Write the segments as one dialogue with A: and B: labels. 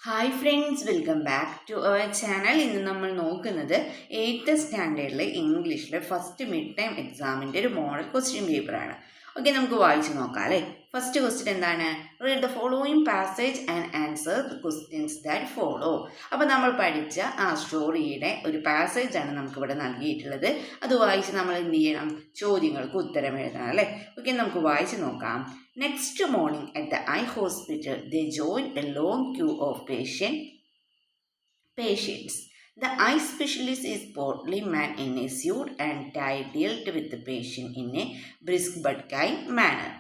A: Hi friends, welcome back to our channel. ഇന്ന് നമ്മൾ നോക്കുന്നത് 8th സ്റ്റാൻഡേർഡിലെ ഇംഗ്ലീഷിലെ ഫസ്റ്റ് മിഡ് ടൈം എക്സാമിൻ്റെ ഒരു മോഡൽ ക്വസ്റ്റ്യൻ പേപ്പറാണ്. ഓക്കെ, നമുക്ക് വായിച്ച് നോക്കാം അല്ലേ. ഫസ്റ്റ് ക്വസ്റ്റ്യൻ എന്താണ്? Read the following passage and answer the questions that follow. അപ്പോൾ നമ്മൾ പഠിച്ച ആ സ്റ്റോറിയുടെ ഒരു പാസേജ് ആണ് നമുക്കിവിടെ നൽകിയിട്ടുള്ളത്. അത് വായിച്ച് നമ്മൾ എന്ത് ചെയ്യണം? ചോദ്യങ്ങൾക്ക് ഉത്തരം എഴുതണം അല്ലേ. ഓക്കെ, നമുക്ക് വായിച്ച് നോക്കാം. Next morning at the eye hospital, they joined a long queue of patients. The eye specialist is portly man in a suit and tie dealt with the patient in a brisk but kind manner.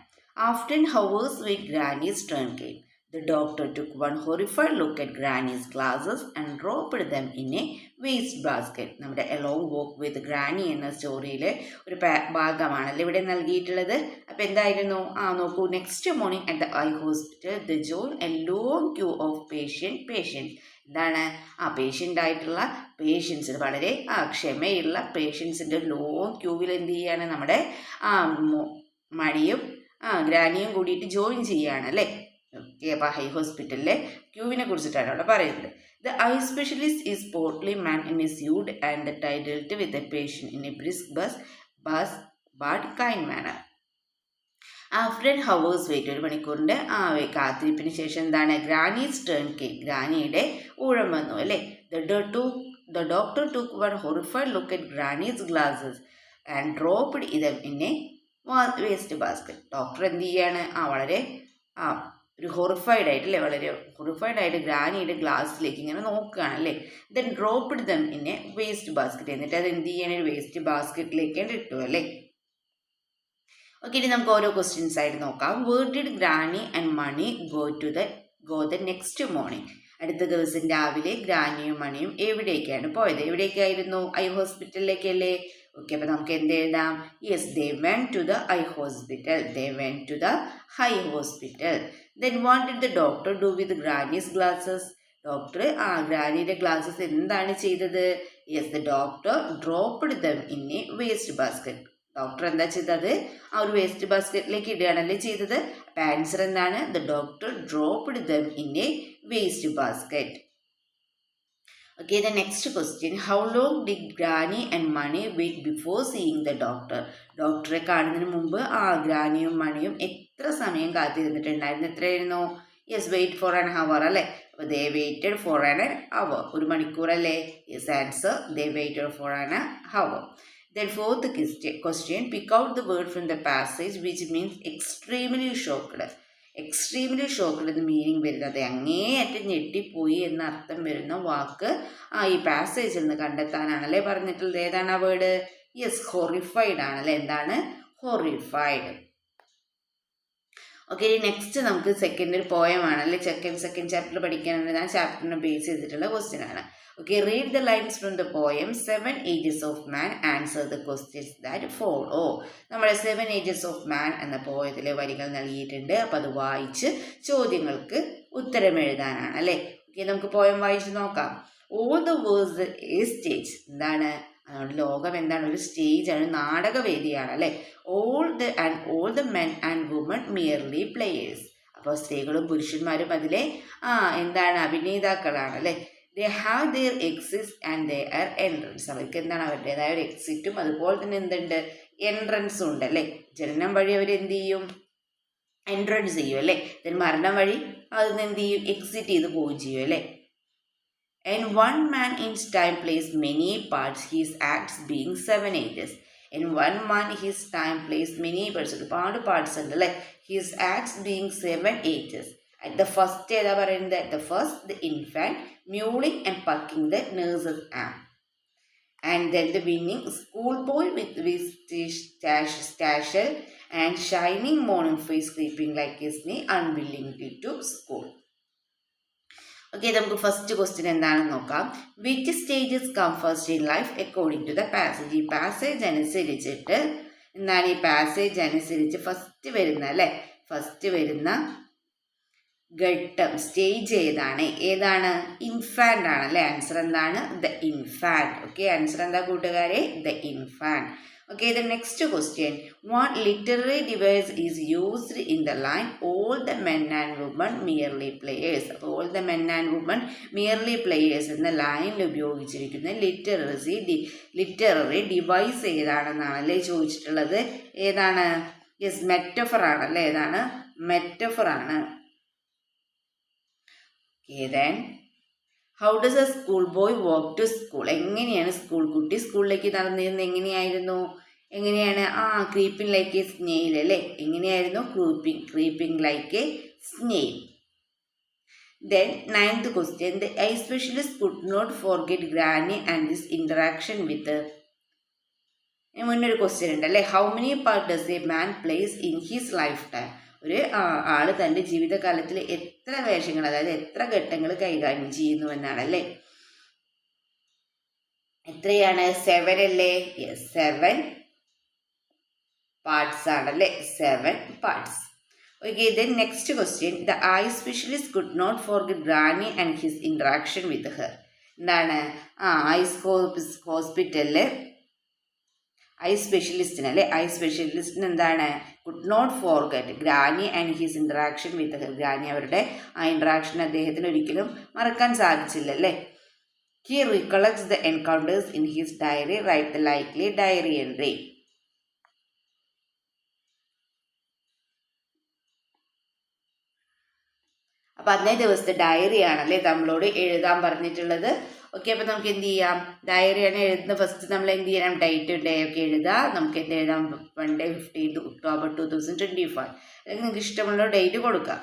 A: After hours with Granny's turn came. The doctor took one horrified look at Granny's glasses and dropped them in a waste basket. നമ്മുടെ a long walk with granny എന്ന സ്റ്റോറിയിലെ ഒരു ഭാഗമാണല്ലോ ഇവിടെ നൽകിയിട്ടുള്ളത്. അപ്പോൾ എന്തായിരുന്നു? നോക്കൂ. Next morning at the eye hospital the join a long queue of patients. എന്താണ്? പേഷ്യൻ്റ് ആയിട്ടുള്ള പേഷ്യൻസ്, വളരെ ക്ഷമയുള്ള പേഷ്യൻസിൻ്റെ ലോങ് ക്യൂവിൽ എന്ത് ചെയ്യാണ്? നമ്മുടെ മണിയും ഗ്രാനിയും കൂടിയിട്ട് ജോയിൻ ചെയ്യുകയാണ് അല്ലേ. ഓക്കെ, അപ്പോൾ ഹൈ ഹോസ്പിറ്റലിലെ ക്യൂവിനെ കുറിച്ചിട്ടാണ് അവിടെ പറയുന്നത്. The eye specialist is portly man in a suit and the tie dealt with a patient in a brisk but kind manner. After hours wait, ഒരു മണിക്കൂറിൻ്റെ കാത്തിരിപ്പിന് ശേഷം എന്താണ്? ഗ്രാനീസ് ടേൺ കേക്ക്, ഗ്രാനിയുടെ ഊഴം വന്നു അല്ലേ. The doctor took one horrified look at granny's glasses and dropped them in a waste basket. Doctor എന്ത് ചെയ്യാണ്? വളരെ ഒരു ഹൊറിഫൈഡ് ആയിട്ട് അല്ലേ, വളരെ ഹൊറിഫൈഡ് ആയിട്ട് ഗ്രാനിയുടെ ഗ്ലാസ്സിലേക്ക് ഇങ്ങനെ നോക്കുകയാണ് അല്ലേ. Then dropped them in a waste basket. എന്നിട്ട് അത് എന്ത് ചെയ്യാൻ? ഒരു വേസ്റ്റ് ബാസ്ക്കറ്റിലേക്ക് ഇട്ടു അല്ലേ. ഓക്കെ, ഇനി നമുക്ക് ഓരോ ക്വസ്റ്റ്യൻസ് ആയിട്ട് നോക്കാം. Where did granny and Mani go the next morning. അടുത്ത ദിവസം രാവിലെ ഗ്രാനിയും മണിയും എവിടേക്കാണ് പോയത്? എവിടേക്കായിരുന്നു? ഐ ഹോസ്പിറ്റലിലേക്കല്ലേ. ഓക്കെ, അപ്പോൾ നമുക്ക് എന്ത് എഴുതാം? Yes, they went to the eye hospital. They went to the eye hospital. Then what did the doctor do with granny's glasses. Doctor ഗ്രാനിയുടെ ഗ്ലാസസ് എന്താണ് ചെയ്തത്? Yes, the doctor dropped them in a waste basket. Doctor എന്താ ചെയ്തത്? ഒരു waste ബാസ്ക്കറ്റിലേക്ക് ഇടുകയാണല്ലേ ചെയ്തത്. അപ്പോൾ answer എന്താണ്? The doctor dropped them in a waste basket. Okay, the next question. How long did Granny and Mani wait before seeing the doctor? ഡോക്ടറെ കാണുന്നതിന് മുമ്പ് ഗ്രാനിയും മണിയും എത്ര സമയം കാത്തിരുന്നിട്ടുണ്ടായിരുന്നു? എത്രയായിരുന്നു? Yes, wait for an hour അല്ലേ. അപ്പോൾ they waited for an hour. ഒരു മണിക്കൂർ അല്ലേ. Yes, answer they waited for an hour. Then fourth question. Pick out the word from the passage which means extremely shocked. Extremely shocked എന്ന് meaning വരുന്നത് അങ്ങേയറ്റം ഞെട്ടിപ്പോയി എന്ന അർത്ഥം വരുന്ന വാക്ക് ഈ പാസേജിൽ നിന്ന് കണ്ടെത്താനാണല്ലേ പറഞ്ഞിട്ടുള്ളത്. ഏതാണ് ആ വേർഡ്? യെസ്, ഹൊറിഫൈഡ് ആണല്ലേ. എന്താണ്? ഹൊറിഫൈഡ്. ഓക്കെ, നെക്സ്റ്റ് നമുക്ക് സെക്കൻഡ് ഒരു പോയം ആണല്ലേ. സെക്കൻഡ് ചാപ്റ്റർ പഠിക്കാനുള്ളത്. ആ ചാപ്റ്ററിനെ ബേസ് ചെയ്തിട്ടുള്ള ക്വസ്റ്റ്യൻ ആണ്. Okay, read the lines from the poem 7 Ages of Man. Answer the questions that follow. നമ്മുടെ 7 Ages of Man എന്ന പോയത്തിലെ വരികൾ നൽകിയിട്ടുണ്ട്. അപ്പോൾ അത് വായിച്ച് ചോദ്യങ്ങൾക്ക് ഉത്തരം എഴുതാനാണ് അല്ലേ. ഓക്കെ, നമുക്ക് പോയം വായിച്ച് നോക്കാം. All the words a stage. എന്താണ്? അതുകൊണ്ട് ലോകം എന്താണ്? ഒരു സ്റ്റേജാണ്, നാടകവേദിയാണ് അല്ലേ. All the men and women merely players. അപ്പോൾ സ്ത്രീകളും പുരുഷന്മാരും അതിലെ എന്താണ്? അഭിനേതാക്കളാണ് അല്ലേ. They have their exits and their entrance. അവർക്ക് എന്താണ്? അവരുടേതായ ഒരു എക്സിറ്റും അതുപോലെ തന്നെ എന്തുണ്ട്? എൻട്രൻസും ഉണ്ട് അല്ലേ. ജനനം വഴി അവർ എന്ത് ചെയ്യും? എൻട്രൻസ് ചെയ്യും അല്ലേ. then മരണം വഴി അതിന് എന്ത് ചെയ്യും? എക്സിറ്റ് ചെയ്ത് പോവുകയും ചെയ്യും അല്ലേ. And one man in time plays many parts, his acts being 7 ages. In one man his time plays many parts. ഒരുപാട് പാർട്സ് ഉണ്ട് അല്ലേ. his acts being 7 ages. At the first ഏതാ പറയുന്നത്? at the first the infant mewling and pucking the nurse's arm. And then the winning schoolboy with stature and shining morning face creeping like his knee unwillingly to school. Okay, നമുക്ക് first question എന്താണെന്ന് നോക്കാം. Which stages come first in life according to the passage. ഈ passage അനുസരിച്ചിട്ട് എന്താണ്? ഈ passage അനുസരിച്ച് first വരുന്ന അല്ലേ, ഫസ്റ്റ് വരുന്ന ഘട്ടം സ്റ്റേജ് ഏതാണ്? ഇൻഫാന്റ് ആണ് അല്ലേ. ആൻസർ എന്താണ്? The infant. ഓക്കെ, ആൻസർ എന്താ കൂട്ടുകാരെ? The infant. Okay, the next question. What literary device is used in the line all the men and women merely players? അപ്പോൾ all the men and women merely players എന്ന ലൈനിൽ ഉപയോഗിച്ചിരിക്കുന്ന literary device ഏതാണെന്നാണല്ലേ ചോദിച്ചിട്ടുള്ളത്. ഏതാണ്? Yes, metaphor ആണല്ലേ. ഏതാണ്? Metaphor ആണ്. Okay, then how does a school boy walk to school? എങ്ങനെയാണ് സ്കൂൾ കുട്ടി സ്കൂളിലേക്ക് നടന്നിരുന്നത്? എങ്ങനെയാണ് ക്രീപ്പിംഗ് ലൈക്ക് എ സ്നെയിൽ അല്ലേ? എങ്ങനെയായിരുന്നു? Creeping like A snail. Then 9th question. The eye specialist could not forget Granny and this interaction with her. മുന്നൊരു question ഉണ്ട് അല്ലേ. How many part does a man place in his life time? ഒരു ആള് തൻ്റെ ജീവിതകാലത്തിൽ എത്ര വേഷങ്ങൾ, അതായത് എത്ര ഘട്ടങ്ങൾ കൈകാര്യം ചെയ്യുന്നു എന്നാണല്ലേ. എത്രയാണ്? 7 അല്ലേ? യെസ്, 7 പാർട്സ് ആണല്ലേ. 7 parts. Okay, then next question. The eye specialist could not forget granny and his interaction with her. എന്താണ്? ഐസ് ഹോസ്പിറ്റലില് ഐ സ്പെഷ്യലിസ്റ്റിന് എന്താണ്? Could not forget granny and his interaction with her. Granny അവരുടെ ആ interaction അദ്ദേഹത്തിന് ഒരിക്കലും മറക്കാൻ സാധിച്ചില്ലല്ലേ. He recollects the encounters in his diary. Write the likely diary entry. അപ്പം അന്നേ ദിവസത്തെ ഡയറി ആണല്ലേ നമ്മളോട് എഴുതാൻ പറഞ്ഞിട്ടുള്ളത്. ഓക്കെ, അപ്പം നമുക്ക് എന്ത് ചെയ്യാം? ഡയറിയാണ് എഴുതുന്ന. ഫസ്റ്റ് നമ്മൾ എന്ത് ചെയ്യണം? ഡേറ്റ് ഡേ ഒക്കെ എഴുതാം. നമുക്ക് എന്ത് എഴുതാം? 15 ഒക്ടോബർ 2025. അല്ലെങ്കിൽ നിങ്ങൾക്ക് ഇഷ്ടമുള്ള ഡേറ്റ് കൊടുക്കാം.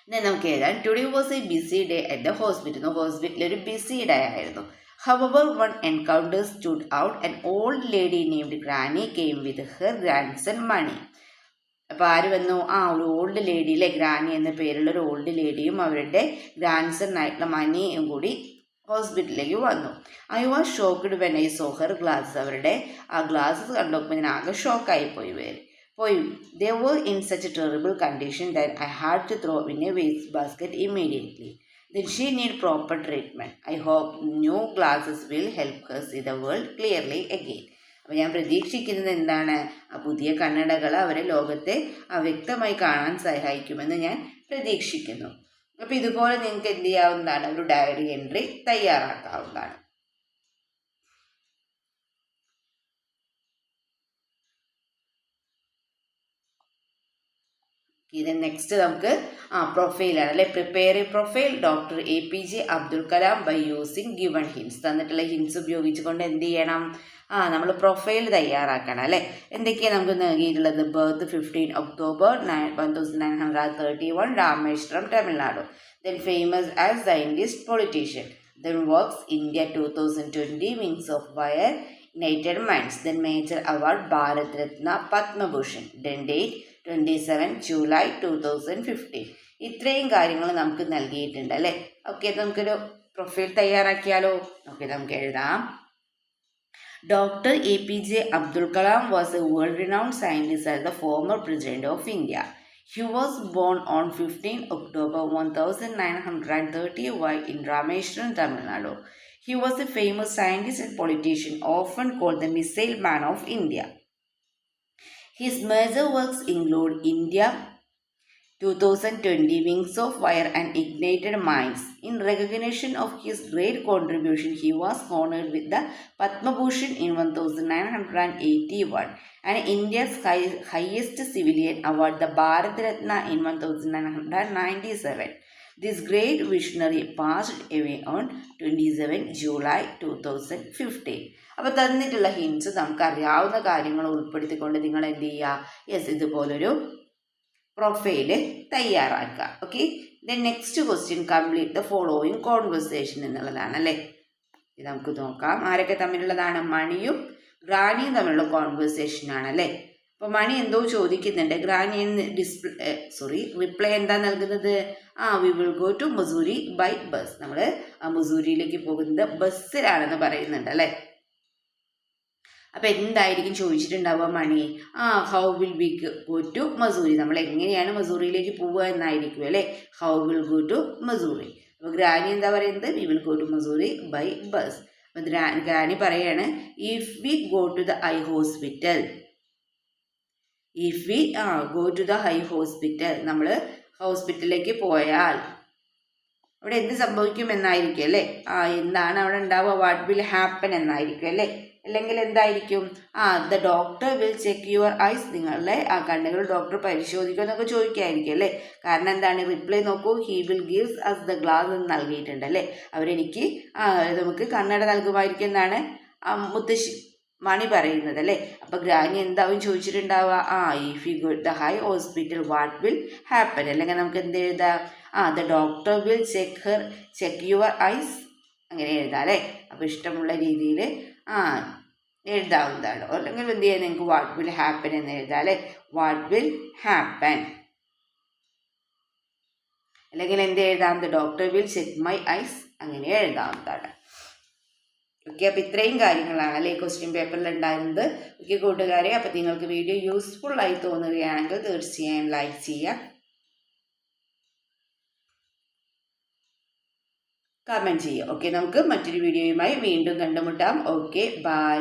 A: എന്നാൽ നമുക്ക് എഴുതാം. Today was A B C day at the hospital. ഹോസ്പിറ്റലിൽ ഒരു ബിസി ഡേ ആയിരുന്നു. However, one encounter stood out. An old lady named Granny came with her grandson Money. അപ്പോൾ ആര് വന്നു? ഒരു ഓൾഡ് ലേഡി അല്ലേ, ഗ്രാനി എന്ന പേരുള്ള ഒരു ഓൾഡ് ലേഡിയും അവരുടെ ഗ്രാൻഡ് ആയിട്ടുള്ള മണിയും കൂടി ഹോസ്പിറ്റലിലേക്ക് വന്നു. I was shocked when I so her glasses. അവരുടെ ആ ഗ്ലാസ്സസ് കണ്ടപ്പോൾ ഞാൻ ആകെ ഷോക്കായി പോയി. They were in such a terrible condition that I had to throw in a waste basket immediately. Then she need proper treatment. I hope new glasses will help her see the world clearly again. അപ്പോൾ ഞാൻ പ്രതീക്ഷിക്കുന്നത് എന്താണ്? പുതിയ കണ്ണടകൾ അവരെ ലോകത്തെ വ്യക്തമായി കാണാൻ സഹായിക്കുമെന്ന് ഞാൻ പ്രതീക്ഷിക്കുന്നു. അപ്പോൾ ഇതുപോലെ നിങ്ങൾക്ക് എന്ത് ചെയ്യാവുന്നതാണ്? ഒരു ഡയറി എൻട്രി തയ്യാറാക്കാവുന്നതാണ്. ഇത് നെക്സ്റ്റ് നമുക്ക് പ്രൊഫൈലാണ് അല്ലെ. Prepare a profile doctor APJ Abdul Kalam by using given hints. തന്നിട്ടുള്ള ഹിൻസ് ഉപയോഗിച്ചുകൊണ്ട് എന്ത് ചെയ്യണം? നമ്മൾ പ്രൊഫൈൽ തയ്യാറാക്കണം അല്ലേ. എന്തൊക്കെയാണ് നമുക്ക് നൽകിയിട്ടുള്ളത്? Birth 15 October 1931, Rameswaram, Tamil Nadu. Then famous as scientist, politician. Then works India 2020, wings of fire, United minds. Then major award Bharat Ratna, Padma Bhushan. Then date 27 July 2015. ഇത്രയും കാര്യങ്ങൾ നമുക്ക് നൽകിയിട്ടുണ്ട് അല്ലേ. ഓക്കെ, നമുക്കൊരു പ്രൊഫൈൽ തയ്യാറാക്കിയാലോ? ഓക്കെ, നമുക്ക് എഴുതാം. Dr. APJ Abdul Kalam was a world-renowned scientist as the former President of India. He was born on 15 October 1931 in Rameshwaram, Tamil Nadu. He was a famous scientist and politician, often called the Missile Man of India. His major works include India 2020, Wings of Fire and Ignited Minds. In recognition of his great contribution, he was honored with the Padma Bhushan in 1981 and India's highest civilian award, the Bharat Ratna, in 1997. This great visionary passed away on 27 July 2015. അപ്പോൾ തന്നിട്ടുള്ള hints നമുക്കറിയാവുന്ന കാര്യങ്ങൾ ഉൾപ്പെടുത്തിക്കൊണ്ട് നിങ്ങൾ എന്ത് ചെയ്യുക? Yes, ഇതുപോലൊരു profile തയ്യാറാക്കുക. Okay, then next question. Complete the following conversation എന്നുള്ളതാണ് അല്ലേ. ഇത് നമുക്ക് നോക്കാം. ആരൊക്കെ തമ്മിലുള്ളതാണ്? മണിയും ഗ്രാനിയും തമ്മിലുള്ള കോൺവെർസേഷൻ ആണല്ലേ. അപ്പോൾ മണി എന്തോ ചോദിക്കുന്നുണ്ട്. ഗ്രാനി റിപ്ലൈ എന്താ നൽകുന്നത്? We will go to Mussoorie by bus. നമ്മൾ മസൂരിയിലേക്ക് പോകുന്നത് ബസ്സിലാണെന്ന് പറയുന്നുണ്ട് അല്ലേ. അപ്പോൾ എന്തായിരിക്കും ചോദിച്ചിട്ടുണ്ടാവുക മണി? How will we go to Mussoorie. നമ്മൾ എങ്ങനെയാണ് മസൂറിയിലേക്ക് പോവുക എന്നായിരിക്കും അല്ലേ. How will go to Mussoorie. അപ്പോൾ ഗ്രാനി എന്താ പറയുന്നത്? We will go to Mussoorie by bus. അപ്പോൾ ഗ്രാനി പറയാണ് if we go to the eye hospital, if we go to the eye hospital, നമ്മൾ ഹോസ്പിറ്റലിലേക്ക് പോയാൽ അവിടെ എന്ത് സംഭവിക്കും എന്നായിരിക്കും അല്ലേ. എന്താണ് അവിടെ ഉണ്ടാവുക, വാട്ട് വിൽ ഹാപ്പൻ എന്നായിരിക്കും അല്ലേ. അല്ലെങ്കിൽ എന്തായിരിക്കും, the doctor will check your ice, നിങ്ങളുടെ കണ്ണുകൾ ഡോക്ടർ പരിശോധിക്കും എന്നൊക്കെ ചോദിക്കായിരിക്കും അല്ലേ. കാരണം എന്താണ്, റിപ്ലൈ നോക്കൂ, he will gives us the glass എന്ന് നൽകിയിട്ടുണ്ട് അല്ലേ. അവരെനിക്ക് നമുക്ക് കണ്ണട നൽകുമായിരിക്കും എന്നാണ് മുത്തശ്ശി മണി പറയുന്നത് അല്ലേ. അപ്പോൾ ഗ്രാനി എന്താവും ചോദിച്ചിട്ടുണ്ടാവുക, if you go the eye hospital what will happen, അല്ലെങ്കിൽ നമുക്ക് എന്ത് എഴുതാം, the doctor will check your eyes, അങ്ങനെ എഴുതാം അല്ലേ. അപ്പോൾ ഇഷ്ടമുള്ള രീതിയിൽ എഴുതാവുന്നതാണ്. അല്ലെങ്കിൽ എന്ത് ചെയ്യാൻ, നിങ്ങൾക്ക് വാട്ട് വിൽ ഹാപ്പൻ എന്ന് എഴുതാം അല്ലേ. വാട്ട് വിൽ ഹാപ്പൻ, അല്ലെങ്കിൽ എന്ത് എഴുതാം, the doctor will check my eyes, അങ്ങനെ എഴുതാവുന്നതാണ്. ഓക്കെ, അപ്പോൾ ഇത്രയും കാര്യങ്ങളാണ് അല്ലേ ക്വസ്റ്റ്യൻ പേപ്പറിൽ ഉണ്ടായിരുന്നത്. ഓക്കെ കൂട്ടുകാരെ, അപ്പോൾ നിങ്ങൾക്ക് വീഡിയോ യൂസ്ഫുൾ ആയി തോന്നുകയാണെങ്കിൽ തീർച്ചയായും ലൈക്ക് ചെയ്യുക, കമൻറ്റ് ചെയ്യുക. ഓക്കെ, നമുക്ക് മറ്റൊരു വീഡിയോയുമായി വീണ്ടും കണ്ടുമുട്ടാം. Okay, by.